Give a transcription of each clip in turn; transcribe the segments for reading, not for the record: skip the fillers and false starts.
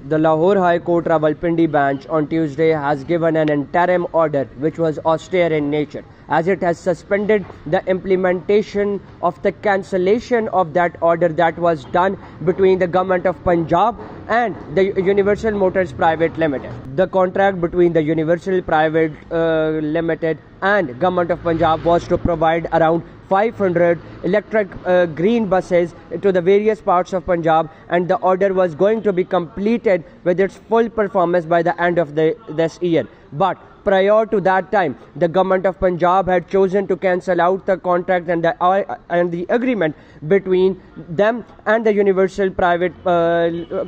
The Lahore High Court Rawalpindi bench on Tuesday has given an interim order which was austere in nature, as it has suspended the implementation of the cancellation of that order that was done between the Government of Punjab and the Universal Motors Private Limited. The contract between the Universal Private Limited and Government of Punjab was to provide around 500 electric green buses to the various parts of Punjab, and the order was going to be completed with its full performance by the end of this year. But prior to that time, the Government of Punjab had chosen to cancel out the contract and the agreement between them and the Universal Private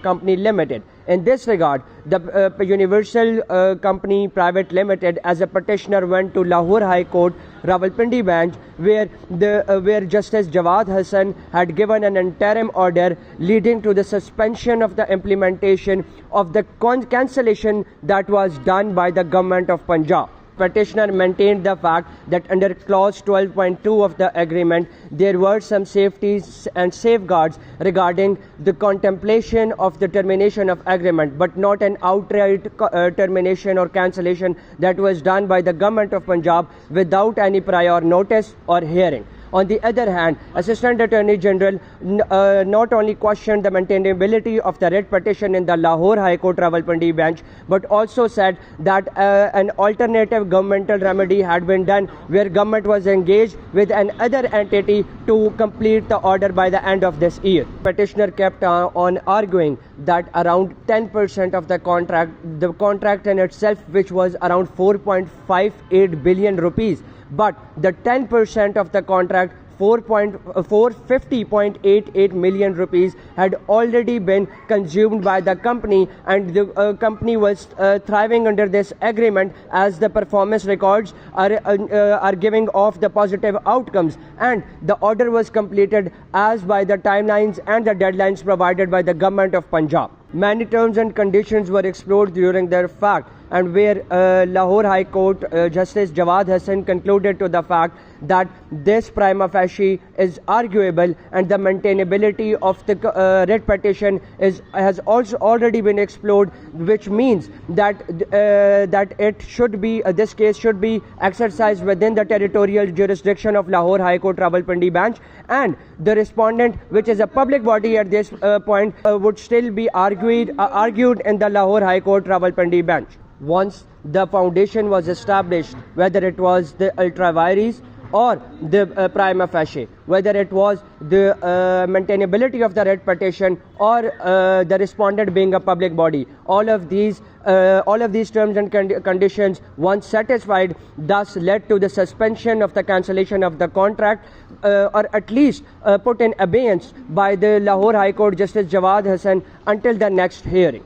Company Limited. In this regard, the Universal Company Private Limited, as a petitioner, went to Lahore High Court Rawalpindi bench, where Justice Jawad Hassan had given an interim order leading to the suspension of the implementation of the cancellation that was done by the Government of Punjab. Petitioner maintained the fact that under clause 12.2 of the agreement, there were some safeties and safeguards regarding the contemplation of the termination of agreement, but not an outright termination or cancellation that was done by the Government of Punjab without any prior notice or hearing. On the other hand, Assistant Attorney General not only questioned the maintainability of the writ petition in the Lahore High Court Rawalpindi bench, but also said that an alternative governmental remedy had been done, where government was engaged with another entity to complete the order by the end of this year. Petitioner kept on arguing that around 10% of the contract in itself, which was around 4.58 billion rupees, but the 10% of the contract, 450.88 million rupees, had already been consumed by the company, and the company was thriving under this agreement, as the performance records are giving off the positive outcomes, and the order was completed as by the timelines and the deadlines provided by the Government of Punjab. Many terms and conditions were explored during their fact, and where Lahore High Court Justice Jawad Hassan concluded to the fact that this prima facie is arguable, and the maintainability of the writ petition has also already been explored, which means that it should be this case should be exercised within the territorial jurisdiction of Lahore High Court Rawalpindi bench, and the respondent, which is a public body at this point, would still be argued in the Lahore High Court Rawalpindi bench. Once the foundation was established, whether it was the ultra vires or the prima facie, whether it was the maintainability of the writ petition or the respondent being a public body, all of these terms and conditions, once satisfied, thus led to the suspension of the cancellation of the contract, or at least put in abeyance by the Lahore High Court Justice Jawad Hassan until the next hearing.